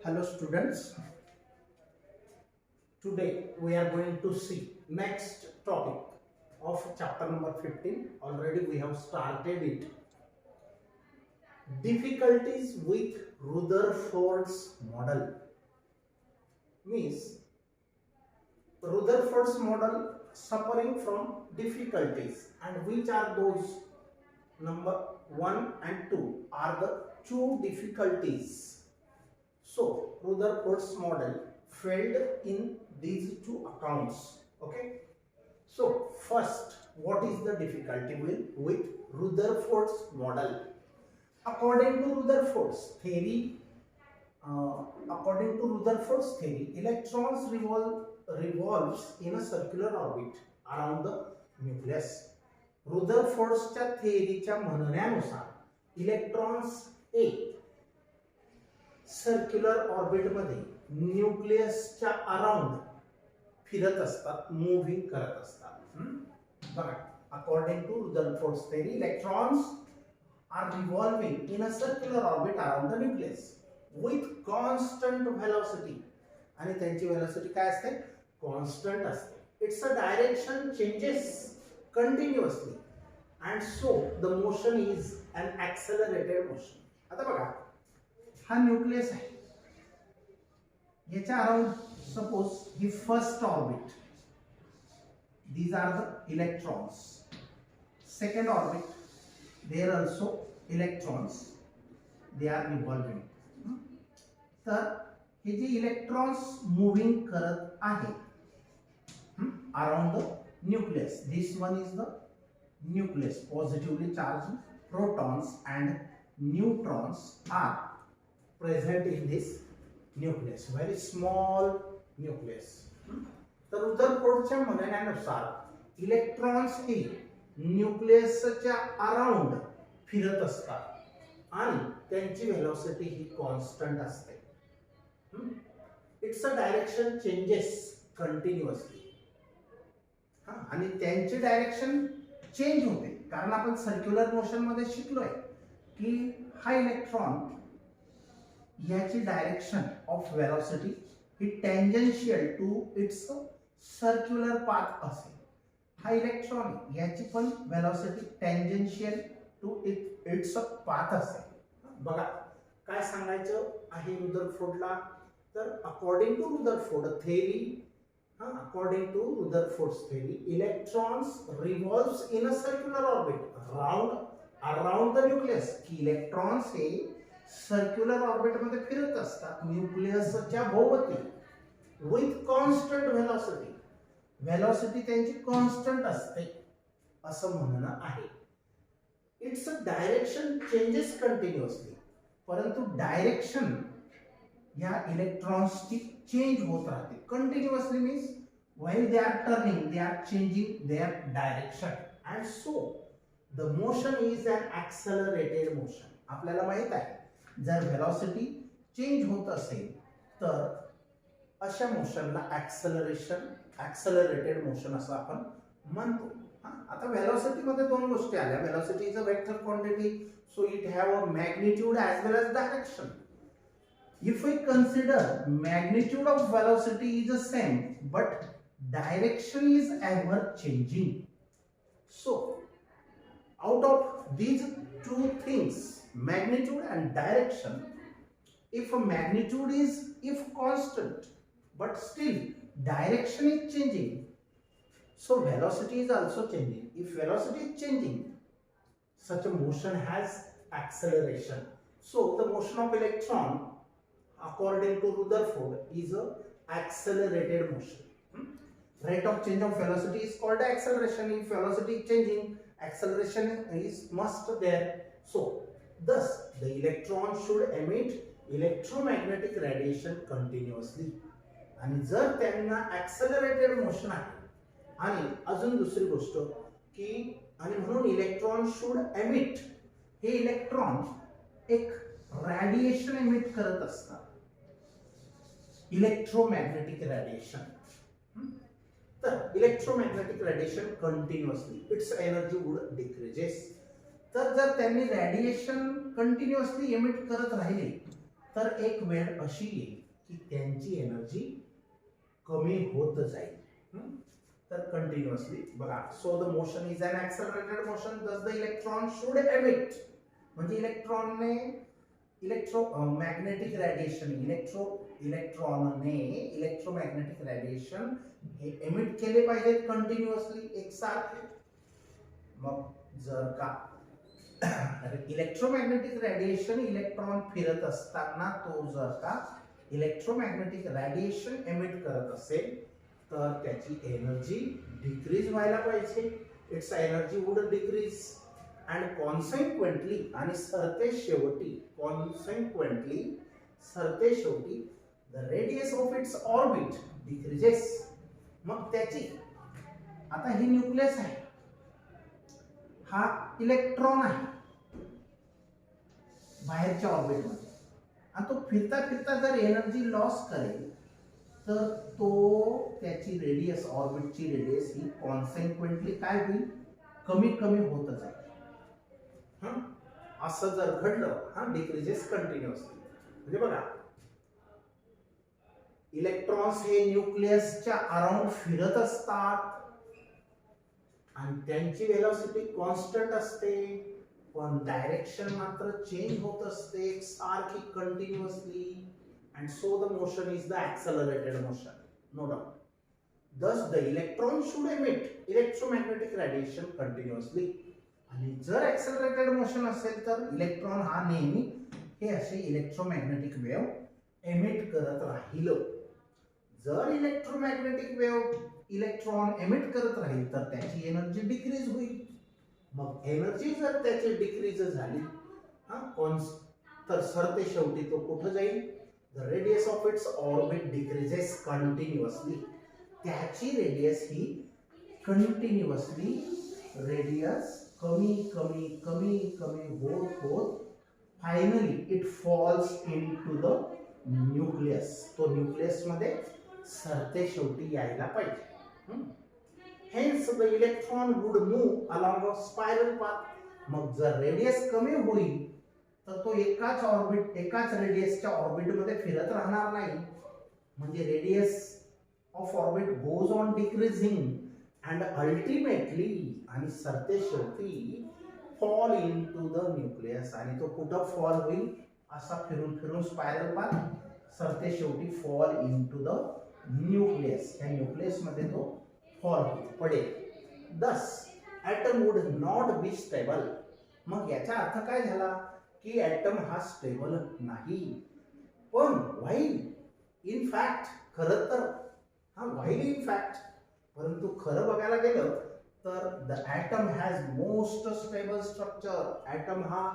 Hello students, today we are going to see next topic of chapter number 15. Already we have started it. Difficulties with Rutherford's model. Means Rutherford's model suffering from difficulties, and which are those? Number 1 and 2 are the two difficulties. So Rutherford's model failed in these two accounts. Okay. So first, what is the difficulty with Rutherford's model? According to Rutherford's theory, electrons revolves in a circular orbit around the nucleus. रुदरफोर्डच्या थेअरीच्या म्हणण्यानुसार electrons एक circular orbit मध्ये न्यूक्लियसच्या around फिरत असतात, moving करत असतात. बघा, according to Rutherford's theory electrons are revolving in a circular orbit around the nucleus with constant velocity. आणि त्यांची व्हेलॉसिटी काय असते? कॉन्स्टंट असते. It's a direction changes continuously, and so the motion is an accelerated motion. आता बघा, हा nucleus आहे, याच्या around suppose he first orbit, these are the electrons. Second orbit, there also electrons, they are revolving. तर हे जे electrons moving करत आहेत around the nucleus, this one is the nucleus, positively charged protons and neutrons are present in this nucleus, very small nucleus. तर रुदरफोर्डच्या म्हणण्यानुसार electrons हे न्यूक्लियसच्या around फिरत असतात आणि त्यांची व्हेलॉसिटी ही कॉन्स्टंट असते. It's a direction changes continuously. आणि त्यांची डायरेक्शन चेंज होते, कारण आपण सर्क्युलर मोशन मध्ये शिकलोय की हा इलेक्ट्रॉन याची डायरेक्शन ऑफ व्हेलॉसिटी ही tangential to its circular path असेल. हा इलेक्ट्रॉन याची पण velocity tangential to its path असेल. बघा काय सांगायचं आहे रुदरफोर्डला, तर according to Rutherford theory, according to Rutherford's theory, electrons revolves in a circular orbit around the nucleus. की इलेक्ट्रॉन्स हे सर्क्युलर ऑर्बिट मध्ये फिरत असतात न्यूक्लियसच्या भोवती विथ कॉन्स्टंट व्हेलॉसिटी. व्हेलॉसिटी त्यांची कॉन्स्टंट असते असं म्हणणं आहे. It's a direction changes continuously, परंतु डायरेक्शन या इलेक्ट्रॉन्सची चेंज होत राहते continuously. Means while they are turning, they are changing their direction, and so the motion is an accelerated motion. आपल्याला माहित आहे जर व्हेलॉसिटी चेंज होत असेल तर अशा मोशनला ॲक्सेलरेटेड मोशन असं आपण म्हणतो. आता व्हेलॉसिटी मध्ये दोन गोष्टी आल्या. Velocity is a vector quantity, so it have a magnitude as well as direction. If we consider magnitude of velocity is the same, but direction is ever changing. So, out of these two things, magnitude and direction, if a magnitude is constant, but still direction is changing, so velocity is also changing. If velocity is changing, such a motion has acceleration. So, the motion of electron according to Rutherford is a accelerated motion. Rate of change of velocity is called acceleration. If velocity is changing, acceleration is must there. So thus the electron should emit electromagnetic radiation continuously. आणि जर त्यांना accelerated motion आहे आणि अजून दुसरी गोष्ट की आणि म्हणून इलेक्ट्रॉन शुड एमिट, हे इलेक्ट्रॉन एक रॅडिएशन एमिट करत असतात, इलेक्ट्रोमॅग्नेटिक रॅडिएशन. तर electromagnetic radiation continuously it's energy would decreases. तर जर त्यांनी रॅडिएशन कंटिन्युअसली एमिट करत राहिले तर एक वेळ अशी येईल की त्यांची एनर्जी कमी होत जाईल. तर कंटिन्युअसली बघा, so the motion is an accelerated motion, thus the electron should emit, म्हणजे इलेक्ट्रॉनने इलेक्ट्रोमॅग्नेटिक रेडिएशन इलेक्ट्रॉनने इलेक्ट्रोमॅग्नेटिक रेडिएशन हे एमिट केले पाहिजेत कंटिन्युअसली एकसारखे. मग जर का इलेक्ट्रोमॅग्नेटिक रेडिएशन इलेक्ट्रॉन फिरत असताना तो जर का इलेक्ट्रोमॅग्नेटिक रेडिएशन एमिट करत असेल तर त्याची एनर्जी डिक्रीज व्हायला पाहिजे. It's energy would decrease and consequently, आणि सरते शेवटी the radius of its orbit decreases. मग त्याची, आता ही न्यूक्लियस आहे, हा इलेक्ट्रॉन आहे बाहेरच्या ऑर्बिट मध्ये, आणि तो फिरता फिरता जर एनर्जी लॉस करेल तर तो त्याची रेडियस, ऑर्बिटची रेडियस ही कॉन्सिक्वेंटली काय होईल, कमी कमी होत जाईल. असं जर घडलं, डिक्रीजेस कंटिन्युअसली. म्हणजे बघा, इलेक्ट्रॉन्स हे न्यूक्लियसच्या अराउंड फिरत असतात आणि त्यांची वेलोसिटी कॉन्स्टंट असते, पण डायरेक्शन मात्र चेंज होत असते सारखी continuously. And so the motion is the accelerated motion, no doubt. Thus the electron should emit electromagnetic radiation continuously. आणि जर accelerated motion असेल तर इलेक्ट्रॉन हा नेहमी हे असे इलेक्ट्रोमॅग्नेटिक वेव्ह एमिट करत राहील. जर इलेक्ट्रोमॅग्नेटिक वेव्ह इलेक्ट्रॉन एमिट करत राहील तर त्याची एनर्जी डिक्रीज होईल. मग एनर्जी जर त्याची डिक्रीज झाली तर सरते शेवटी तो कुठं जाईल, the radius of its orbit decreases continuously. त्याची रेडियस ही कंटिन्युअसली रेडियस कमी कमी कमी कमी होत finally it falls into the nucleus. तो न्यूक्लियस मध्ये सरते शेवटी यायला पाहिजे. Hence the electron would move along a spiral path. मग जर रेडियस कमी होईल तर तो एकाच रेडियसच्या ऑर्बिट मध्ये फिरत राहणार नाही, म्हणजे radius of orbit goes on decreasing and ultimately, आणि सरते शेवटी फॉल इनटू द न्यूक्लियस. आणि तो कुठं फॉल होईल, असा फिरून फिरून स्पायरल पाथ, सरते शेवटी फॉल इनटू द न्यूक्लियस. या न्यूक्लियस मध्ये तो फॉल पडेल. Thus atom would not be stable. मग याचा अर्थ काय झाला की ॲटम हा स्टेबल नाही. पण व्हाईल इन फॅक्ट, खरं तर व्हाईल इन फॅक्ट, परंतु खरं बघायला गेलं तर the atom has most stable structure. Atom हा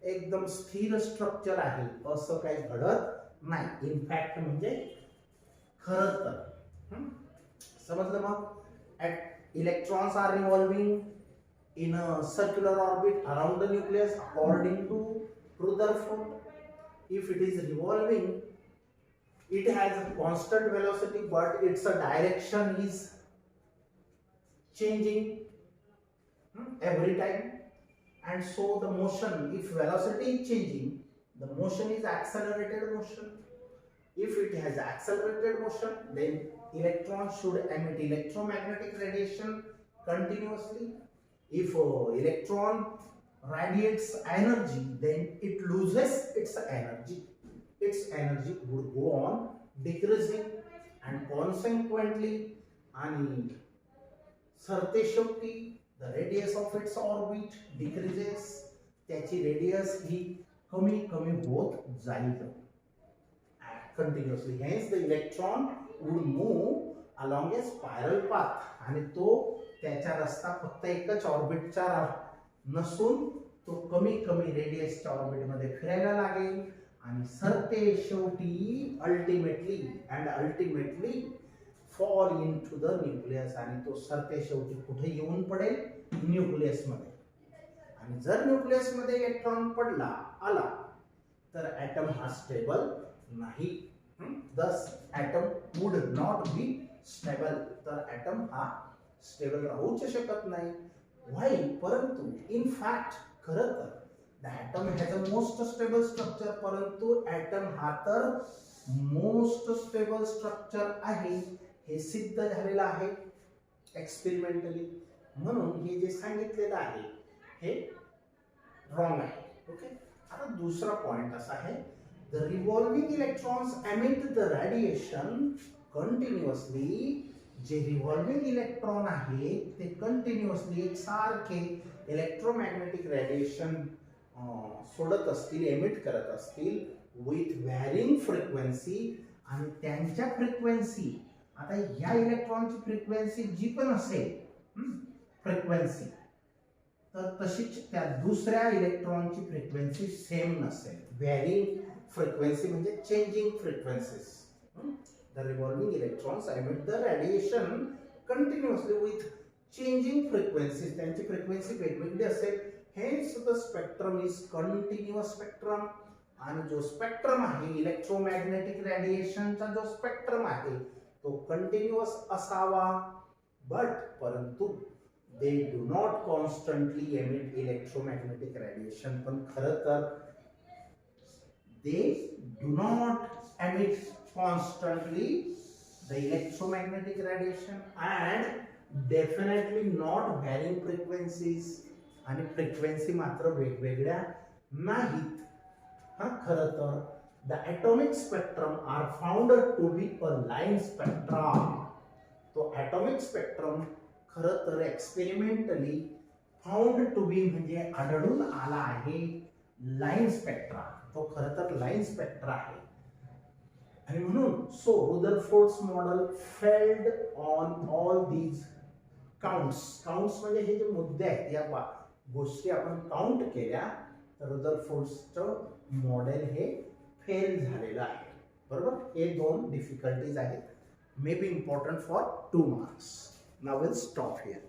एकदम स्थिर स्ट्रक्चर आहे, असं काही घडत नाही. इन फॅक्ट म्हणजे खरं तर. समजलं. मग electrons are revolving in a circular orbit around the nucleus according to Rutherford. If it is revolving, it has a constant velocity, but its direction is changing every time. And so the motion, if velocity is changing, the motion is accelerated motion. If it has accelerated motion, then electrons should emit electromagnetic radiation continuously. If electron radiates energy, then it loses its energy. Its energy would go on decreasing, and consequently, and सरते शेवटी the radius of its orbit decreases. त्याची radius ही कमी कमी होत जाईल continuously. Hence the electron would move along a spiral path. आणि तो त्याचा रस्ता फक्त एकच ऑर्बिटचा नसून तो कमी कमी रेडियसच्या ऑर्बिट मध्ये फिरायला लागेल आणि सरते शेवटी ultimately fall into the nucleus. आणि तो सरते शेवटी कुठे येऊन पडेल, न्यूक्लियस मध्ये. आणि जर न्यूक्लियस मध्ये इलेक्ट्रॉन आला तर ॲटम हा स्टेबल नाही. Thus atom would not be stable. तर ॲटम हा स्टेबल राहूच शकत नाही. व्हाईल, परंतु इन फॅक्ट खरं तर the atom has a most stable structure, परंतु ॲटम हा तर मोस्ट स्टेबल स्ट्रक्चर आहे हे सिद्ध झालेलं आहे एक्सपेरिमेंटली. म्हणून हे जे सांगितलेलं आहे हे रॉंग आहे. ओके. आता दुसरा पॉइंट असा आहे, the revolving electrons emit the radiation continuously. जे रिव्हॉल्विंग इलेक्ट्रॉन आहेत ते कंटिन्युअसली एकसारखे इलेक्ट्रोमॅग्नेटिक रेडिएशन सोडत असतील, एमिट करत असतील विथ व्हॅरिंग फ्रिक्वेन्सी. आणि त्यांच्या फ्रिक्वेन्सी, आता या इलेक्ट्रॉनची फ्रिक्वेन्सी जी पण असेल फ्रिक्वेन्सी, तर तशीच त्या दुसऱ्या इलेक्ट्रॉनची फ्रिक्वेन्सी सेम नसेल. व्हॅरिंग फ्रिक्वेन्सी म्हणजे changing frequencies. The revolving electrons emit the radiation continuously with changing frequencies. त्यांची फ्रिक्वेन्सी वेगवेगळी असेल. Hence the spectrum is continuous spectrum. आणि जो स्पेक्ट्रम आहे इलेक्ट्रोमॅग्नेटिक रेडिएशनचा जो स्पेक्ट्रम आहे तो कंटिन्युअस असावा. परंतु they do not constantly emit electromagnetic radiation. पण खरं तर they do not emit constantly the electromagnetic radiation and definitely not varying frequencies. आणि फ्रिक्वेन्सी मात्र वेगवेगळ्या नाहीत. खरं तर the atomic spectrum are found to be a line spectra. तो atomic spectrum खरं तर एक्सपेरिमेंटली फाउंड टू बी म्हणजे आढळून आला आहे लाईन स्पेक्ट्रा. तो खरं तर लाईन स्पेक्ट्रा आहे. आणि म्हणून so Rutherford's model failed on all these counts म्हणजे हे जे मुद्दे आहेत या गोष्टी आपण काउंट केल्या तर रुदरफोर्ड्सचं मॉडेल हे फेल झालेलं आहे. बरोबर. हे दोन डिफिकल्टीज आहेत, may be important for 2 marks. Now we'll stop here.